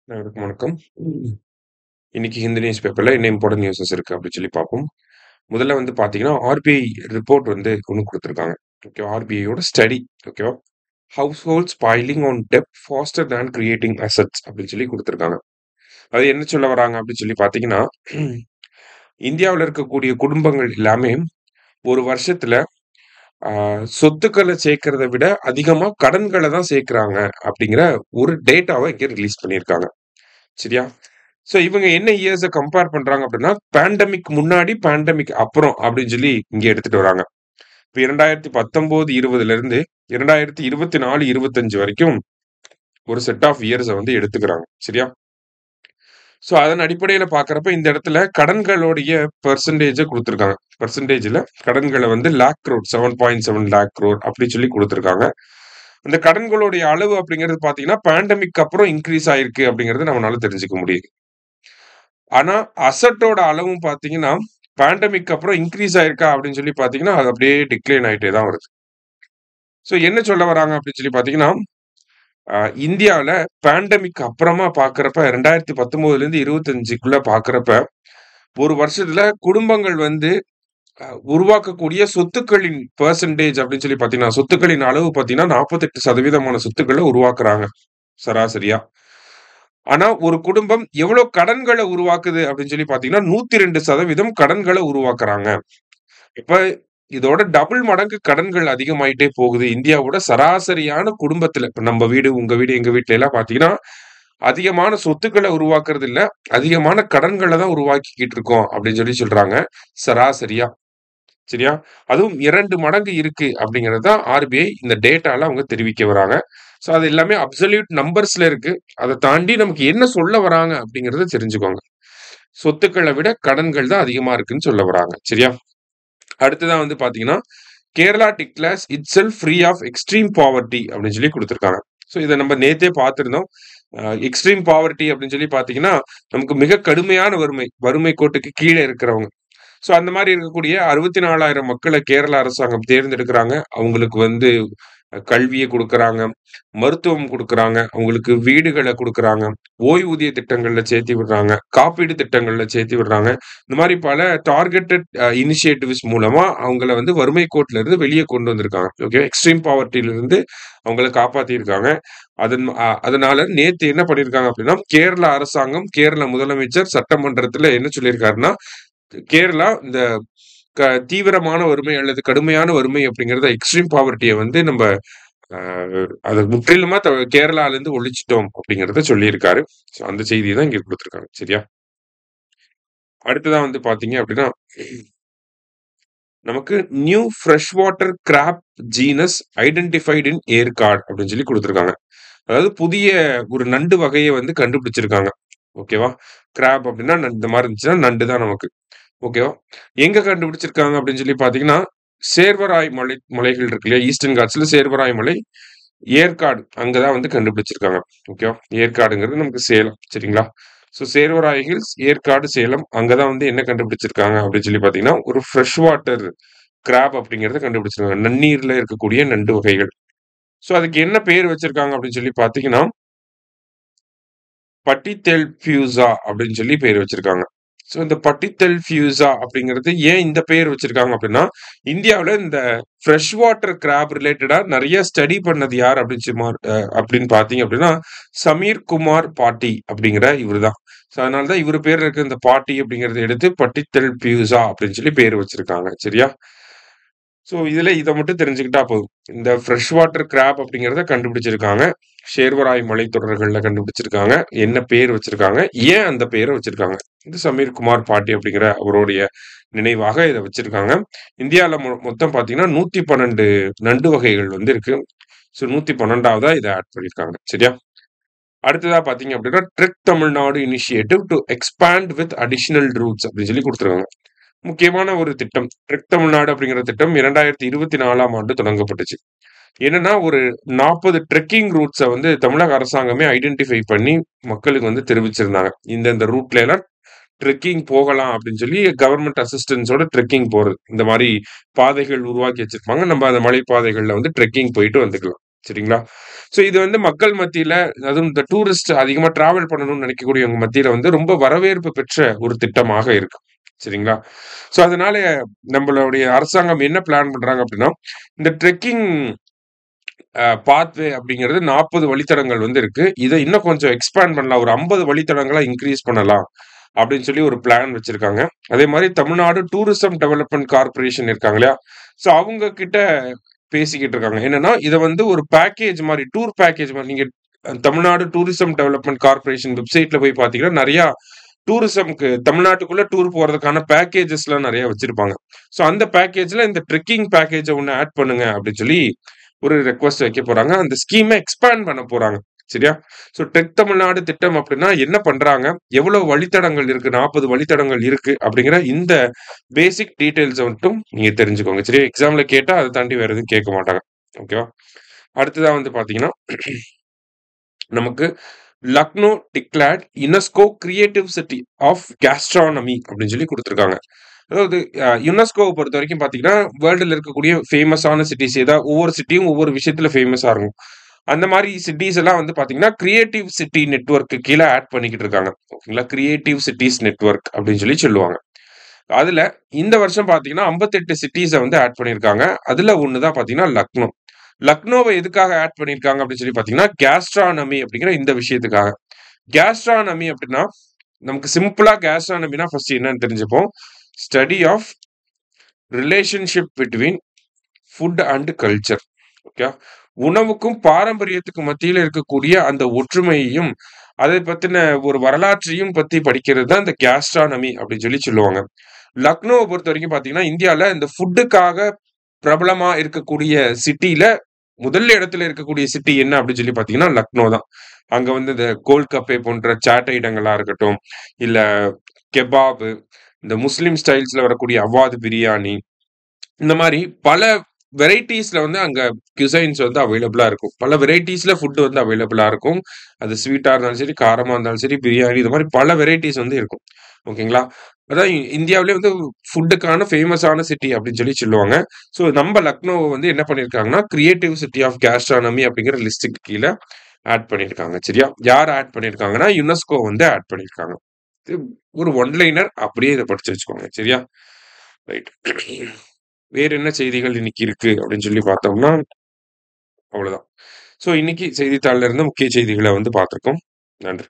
அனைவருக்கும் வணக்கம். இன்னைக்கு ஹிந்து நியூஸ் பேப்பர்ல என்ன இம்பார்ட்டன்ட் நியூஸஸ் இருக்கு அப்படின்னு சொல்லி பார்ப்போம். முதல்ல வந்து பார்த்தீங்கன்னா, ஆர்பிஐ ரிப்போர்ட் வந்து ஒண்ணு குடுத்துருக்காங்க. ஓகே. ஆர்பிஐயோட ஸ்டடி. ஓகேவா? House holds boiling on dept pastor than creating assets அப்படின்னு சொல்லி குடுத்துருக்காங்க. அது என்ன சொல்ல வராங்க அப்படின்னு சொல்லி பார்த்தீங்கன்னா, இந்தியாவுல இருக்கக்கூடிய குடும்பங்கள் எல்லாமே ஒரு வருஷத்துல ஆ சொத்துக்கள சேர்க்கிறத விட அதிகமா கடன்கள தான் சேர்க்கிறாங்க அப்படிங்கிற ஒரு டேட்டாவ இங்க ரிலீஸ் பண்ணியிருக்காங்க. சரியா? சோ இவங்க என்ன இயர்ஸ கம்பேர் பண்றாங்க அப்படின்னா, பேண்டமிக் முன்னாடி, பேண்டமிக் அப்புறம் அப்படின்னு சொல்லி இங்க எடுத்துட்டு வராங்க. இப்ப 2019, 20ல இருந்து 2024, 25 வரைக்கும் ஒரு செட் ஆஃப் இயர்ஸ வந்து எடுத்துக்கிறாங்க. சரியா? சோ அதன் அடிப்படையில பார்க்கிறப்ப இந்த இடத்துல கடன்களுடைய பெர்சன்டேஜ குடுத்திருக்காங்க. பெர்சன்டேஜ்ல கடன்கள வந்து லாக் குரோர் 7.7 லாக் குரோர் அப்படி சொல்லி குடுத்திருக்காங்க. அந்த கடன்களுடைய அளவு அப்படிங்கிறது பார்த்தீங்கன்னா, பேண்டமிக் அப்புறம் இன்கிரீஸ் ஆயிருக்கு அப்படிங்கிறத நம்மனால தெரிஞ்சுக்க முடியுது. ஆனா, அசட்டோட அளவும் பார்த்தீங்கன்னா, பேண்டமிக் அப்புறம் இன்கிரீஸ் ஆயிருக்கா அப்படின்னு சொல்லி பார்த்தீங்கன்னா, அது அப்படியே டிக்ளைன் ஆயிட்டே தான் வருது. சோ என்ன சொல்ல வராங்க அப்படின்னு சொல்லி பார்த்தீங்கன்னா, அ இந்தியாவுல பேண்டமிக் அப்புறமா பார்க்கிறப்ப 2019லேருந்து 25க்குள்ள பார்க்கிறப்ப, ஒரு வருஷத்துல குடும்பங்கள் வந்து உருவாக்கக்கூடிய சொத்துக்களின் பெர்சன்டேஜ் அப்படின்னு சொல்லி பார்த்தீங்கன்னா, சொத்துக்களின் அளவு பார்த்தீங்கன்னா, 48% சொத்துக்கள உருவாக்குறாங்க, சராசரியா. ஆனா, ஒரு குடும்பம் எவ்வளோ கடன்கள உருவாக்குது அப்படின்னு சொல்லி பார்த்தீங்கன்னா, 102% கடன்கள உருவாக்குறாங்க. இப்ப இதோட டபுள் மடங்கு கடன்கள் அதிகமாயிட்டே போகுது. இந்தியாவோட சராசரியான குடும்பத்துல, இப்ப நம்ம வீடு, உங்க வீடு, எங்க வீட்ல எல்லாம் பார்த்தீங்கன்னா, அதிகமான சொத்துக்கள உருவாக்குறது இல்ல. அதிகமான கடன்கள தான் உருவாக்கிக்கிட்டு இருக்கோம் அப்படின்னு சொல்லி சொல்றாங்க. சராசரியா. சரியா? அதுவும் 2 மடங்கு இருக்கு அப்படிங்கிறது தான் ஆர்பிஐ இந்த டேட்டால அவங்க தெரிவிக்க வராங்க. சோ அது எல்லாமே அப்சல்யூட் நம்பர்ஸ்ல இருக்கு. அத தாண்டி நமக்கு என்ன சொல்ல வராங்க அப்படிங்கிறத தெரிஞ்சுக்கோங்க. சொத்துக்கள விட கடன்கள் தான் அதிகமா இருக்குன்னு சொல்ல வராங்க. சரியா? அடுத்ததா வந்து பார்த்தீங்கன்னா, Kerala declares itself free of extreme poverty அப்படின்னு சொல்லி குடுத்திருக்காங்க. சோ இத நம்ம நேத்தே பார்த்திருந்தோம். எக்ஸ்ட்ரீம் பாவர்ட்டி அப்படின்னு சொல்லி பார்த்தீங்கன்னா, நமக்கு மிக கடுமையான வறுமை, வறுமை கோட்டுக்கு கீழ இருக்கிறவங்க. சோ அந்த மாரி இருக்கக்கூடிய 64,000 மக்கள கேரள அரசாங்கம் தேர்ந்தெடுக்குறாங்க. அவங்களுக்கு வந்து கல்விய குடுக்குறாங்க, மருத்துவம் குடுக்குறாங்க, அவங்களுக்கு வீடுகள குடுக்குறாங்க, ஓய்வூதிய திட்டங்கள்ல சேர்த்தி விடுறாங்க, காப்பீடு திட்டங்கள்ல சேர்த்தி விடுறாங்க. இந்த மாரி பல டார்கெட்டட் இனிஷியேட்டிவ்ஸ் மூலமா அவங்கள வந்து வறுமை கோட்ல இருந்து வெளிய கொண்டு வந்திருக்காங்க. ஓகே. எக்ஸ்ட்ரீம் பாவர்ட்டில இருந்து அவங்கள காப்பாத்தியிருக்காங்க. அதனால நேத்து என்ன பண்ணியிருக்காங்க அப்படின்னா, கேரள அரசாங்கம், கேரள முதலமைச்சர் சட்டமன்றத்துல என்ன சொல்லியிருக்காருன்னா, கேரளா இந்த க தீவிரமான வறுமை அல்லது கடுமையான வறுமை அப்படிங்கிறத எக்ஸ்ட்ரீம் பாவர்ட்டிய வந்து நம்ப அ அத முற்றிலுமா கேரளாலருந்து ஒழிச்சுட்டோம் அப்படிங்கிறத சொல்லியிருக்காரு. ஸோ அந்த செய்திய தான் இங்க குடுத்துருக்காங்க. சரியா? அடுத்ததா வந்து பார்த்தீங்க அப்படின்னா, நமக்கு new fresh water crab genus identified in Yercaud அப்படின்னு சொல்லி குடுத்துருக்காங்க. அதாவது புதிய ஒரு நண்டு வகைய வந்து கண்டுபிடிச்சிருக்காங்க. ஓகேவா? கிராப் அப்படின்னா இந்த மாரி இருந்துச்சுன்னா நண்டு தான் நமக்கு. ஓகேவா? எங்க கண்டுபிடிச்சிருக்காங்க அப்படின்னு சொல்லி பார்த்தீங்கன்னா, சேர்வராய் மலைகள் இருக்கு இல்லையா? ஈஸ்டர்ன் காட்ஸ்ல சேர்வராய் மலை, ஏற்காடு அங்க தான் வந்து கண்டுபிடிச்சிருக்காங்க. ஓகேவா? ஏற்காடுங்கிறது நமக்கு சேலம். சரிங்களா? ஸோ சேர்வராய் ஹில்ஸ், ஏற்காடு, சேலம் அங்க தான் வந்து என்ன கண்டுபிடிச்சிருக்காங்க அப்படின்னு சொல்லி பார்த்தீங்கன்னா, ஒரு ஃப்ரெஷ் வாட்டர் கிராப் அப்படிங்கிறத கண்டுபிடிச்சிருக்காங்க. நன்னீர்ல இருக்கக்கூடிய நண்டு வகைகள். ஸோ அதுக்கு என்ன பேர் வச்சிருக்காங்க அப்படின்னு சொல்லி பார்த்தீங்கன்னா, பட்டித்தெல்ஃபியூசா அப்படின்னு சொல்லி பேர் வச்சிருக்காங்க. ஸோ இந்த பட்டித்தெல்ஃபியூசா அப்படிங்கிறது ஏன் இந்த பேர் வச்சிருக்காங்க அப்படின்னா, இந்தியாவுல இந்த ஃப்ரெஷ் வாட்டர் கிராப் ரிலேட்டடா நெறைய ஸ்டடி பண்ணது யார் அப்படின்னு அப்படின்னு பார்த்தீங்க அப்படின்னா, சமீர் குமார் பாட்டி அப்படிங்கிற இவரு தான். ஸோ அதனால தான் இவரு பேர்ல இருக்க இந்த பாட்டி அப்படிங்கிறத எடுத்து பட்டித்தெல்ஃபியூசா அப்படின்னு சொல்லி பேர் வச்சிருக்காங்க. சரியா? ஸோ இதுல இத மட்டும் தெரிஞ்சுக்கிட்டா போதும். இந்த ஃப்ரெஷ் வாட்டர் கிராப் அப்படிங்கிறத கண்டுபிடிச்சிருக்காங்க. சேர்வராய் மலைத்தொடர்கள்ல கண்டுபிடிச்சிருக்காங்க. என்ன பேர் வச்சிருக்காங்க? ஏன் அந்த பேர வச்சிருக்காங்க? இது சமீர் குமார் பாட்டி அப்படிங்கிற அவருடைய நினைவாக இத வச்சிருக்காங்க. இந்தியால மொத்தம் பார்த்தீங்கன்னா, 112 நண்டு வகைகள் வந்து இருக்கு. ஸோ 112வதா இத ஆட் பண்ணியிருக்காங்க. சரியா? அடுத்ததா பார்த்தீங்க அப்படின்னா, trek Tamil Nadu initiative to expand with additional routes அப்படின்னு சொல்லி குடுத்துருக்காங்க. முக்கியமான ஒரு திட்டம். ட்ரெக் தமிழ்நாடு அப்படிங்கிற திட்டம் 2024ஆம் ஆண்டு தொடங்கப்பட்டுச்சு. என்னன்னா, ஒரு 40 ட்ரெக்கிங் ரூட்ஸ வந்து தமிழக அரசாங்கமே ஐடென்டிஃபை பண்ணி மக்களுக்கு வந்து தெரிவிச்சிருந்தாங்க. இந்த ரூட்ல எல்லாம் ட்ரெக்கிங் போகலாம் அப்படின்னு சொல்லி கவர்ன்மென்ட் அசிஸ்டன்ஸோட ட்ரெக்கிங் போறது. இந்த மாரி பாதைகள் உருவாக்கி வச்சிருப்பாங்க. நம்ம அந்த மலை பாதைகள்ல வந்து ட்ரெக்கிங் போயிட்டு வந்துக்கலாம். சரிங்களா? ஸோ இது வந்து மக்கள் மத்தியில, அதுவும் இந்த டூரிஸ்ட் அதிகமா டிராவல் பண்ணணும்னு நினைக்கக்கூடியவங்க மத்தியில வந்து ரொம்ப வரவேற்பு பெற்ற ஒரு திட்டமாக இருக்கு. சரிங்களா? ஸோ அதனால நம்மளுடைய அரசாங்கம் என்ன பிளான் பண்றாங்க அப்படின்னா, இந்த ட்ரெக்கிங் பாத்வே அப்படிங்கிறது 40 வழித்தடங்கள் வந்து இருக்கு. இத இன்னும் கொஞ்சம் எக்ஸ்பேண்ட் பண்ணலாம். ஒரு 50 வழித்தடங்களா இன்கிரீஸ் பண்ணலாம் அப்படின்னு சொல்லி ஒரு பிளான் வச்சிருக்காங்க. அதே மாரி தமிழ்நாடு டூரிசம் டெவலப்மென்ட் கார்ப்பரேஷன் இருக்காங்க இல்லையா? ஸோ அவங்க கிட்ட பேசிக்கிட்டு இருக்காங்க. என்னன்னா, இத வந்து ஒரு பேக்கேஜ் மாரி, டூர் பேக்கேஜ் மாரி நீங்க தமிழ்நாடு டூரிசம் டெவலப்மென்ட் கார்ப்பரேஷன் வெப்சைட்ல போய் பார்த்தீங்கன்னா, நெறையா டூரிசம்க்கு தமிழ்நாட்டுக்குள்ள டூர் போறதுக்கான பேக்கேஜஸ்லாம் நெறைய வச்சிருப்பாங்க. ஸோ அந்த பேக்கேஜ்ல இந்த ட்ரெக்கிங் பேக்கேஜ ஒண்ணு ஆட் பண்ணுங்க அப்படின்னு சொல்லி ஒரு ரெக்வெஸ்ட் வைக்க போறாங்க. அந்த ஸ்கீம எக்ஸ்பேண்ட் பண்ண போறாங்க. சரியா? ஸோ டெக் தமிழ்நாடு திட்டம் அப்படின்னா என்ன பண்றாங்க? எவ்வளவு வழித்தடங்கள் இருக்கு? 40 வழித்தடங்கள் இருக்கு அப்படிங்கிற இந்த பேசிக் டீட்டெயில்ஸ மட்டும் நீங்க தெரிஞ்சுக்கோங்க. சரியா? எக்ஸாம்ல கேட்டா அத தாண்டி வேற எதுவும் கேட்க மாட்டாங்க. ஓகேவா? அடுத்ததா வந்து பார்த்தீங்கன்னா, நமக்கு Lucknow declared UNESCO creative city of gastronomy அப்படின்னு சொல்லி குடுத்துருக்காங்க. அதாவது யுனெஸ்கோவ பொறுத்தவரைக்கும் பார்த்தீங்கன்னா, வேர்ல்டுல இருக்கக்கூடிய ஃபேமஸான சிட்டீஸ் ஒவ்வொரு சிட்டியும் ஒவ்வொரு விஷயத்துல ஃபேமஸா இருக்கும். அந்த மாரி சிட்டீஸ் எல்லாம் வந்து பார்த்தீங்கன்னா, கிரியேட்டிவ் சிட்டி நெட்வொர்க்கு கீழ ஆட் பண்ணிக்கிட்டு இருக்காங்க. ஓகேங்களா? கிரியேட்டிவ் சிட்டீஸ் நெட்வொர்க் அப்படின்னு சொல்லி சொல்லுவாங்க. அதுல இந்த வருஷம் பார்த்தீங்கன்னா, 58 சிட்டீஸ வந்து ஆட் பண்ணியிருக்காங்க. அதுல ஒண்ணு தான் பார்த்தீங்கன்னா, லக்னோ. லக்னோவ எதுக்காக ஆட் பண்ணியிருக்காங்க அப்படின்னு சொல்லி பார்த்தீங்கன்னா, கேஸ்ட்ரானமி அப்படிங்கிற இந்த விஷயத்துக்காக. கேஸ்ட்ரானமி அப்படின்னா, நமக்கு சிம்பிளா கேஸ்ட்ரானமினா ஃபர்ஸ்ட் என்னன்னு தெரிஞ்சுப்போம். Study of relationship between food and culture. Okay. உணவுக்கும் பாரம்பரியத்துக்கும் மத்தியில இருக்கக்கூடிய அந்த ஒற்றுமையையும், அதை பத்தின ஒரு வரலாற்றையும் பத்தி படிக்கிறது தான் இந்த கேஸ்ட்ரானமி அப்படின்னு சொல்லி சொல்லுவாங்க. லக்னோவ பொறுத்தவரைக்கும் பார்த்தீங்கன்னா, இந்தியால இந்த ஃபுட்டுக்காக பிரபலமா இருக்கக்கூடிய சிட்டில முதல் இடத்துல இருக்கக்கூடிய சிட்டி என்ன அப்படின்னு சொல்லி பார்த்தீங்கன்னா, லக்னோ தான். அங்க வந்து இந்த கோல்கப்பே போன்ற சாட் ஐட்டங்களா இருக்கட்டும், இல்ல கெபாபு, இந்த முஸ்லிம் ஸ்டைல்ஸ்ல வரக்கூடிய அவாது பிரியாணி, இந்த மாரி பல வெரைட்டீஸ்ல வந்து அங்க குசைன்ஸ் வந்து அவைலபிளா இருக்கும். பல வெரைட்டீஸ்ல ஃபுட் வந்து அவைலபிளா இருக்கும். அது ஸ்வீட்டா இருந்தாலும் சரி, காரமா இருந்தாலும் சரி, பிரியாணி இது மாரி பல வெரைட்டீஸ் வந்து இருக்கும். ஓகேங்களா? அதான் இந்தியாவிலேயே வந்து ஃபுட்டுக்கான ஃபேமஸான சிட்டி அப்படின்னு சொல்லி சொல்லுவாங்க. ஸோ நம்ம லக்னோவ வந்து என்ன பண்ணியிருக்காங்கன்னா, கிரியேட்டிவ் சிட்டி ஆஃப் கேஸ்ட்ரானமி அப்படிங்கிற லிஸ்ட்டுக்கு கீழ ஆட் பண்ணியிருக்காங்க. சரியா? யார் ஆட் பண்ணியிருக்காங்கன்னா, யுனெஸ்கோ வந்து ஆட் பண்ணியிருக்காங்க. இது ஒரு ஒன் லைனர் அப்படியே இத படிச்சு வச்சுக்கோங்க. சரியா? ரைட். வேற என்ன செய்திகள் இன்னைக்கு இருக்கு அப்படின்னு சொல்லி பார்த்தோம்னா, அவ்வளோதான். ஸோ இன்னைக்கு செய்தித்தாள்ல இருந்து முக்கிய செய்திகள வந்து பார்த்துருக்கோம். நன்றி.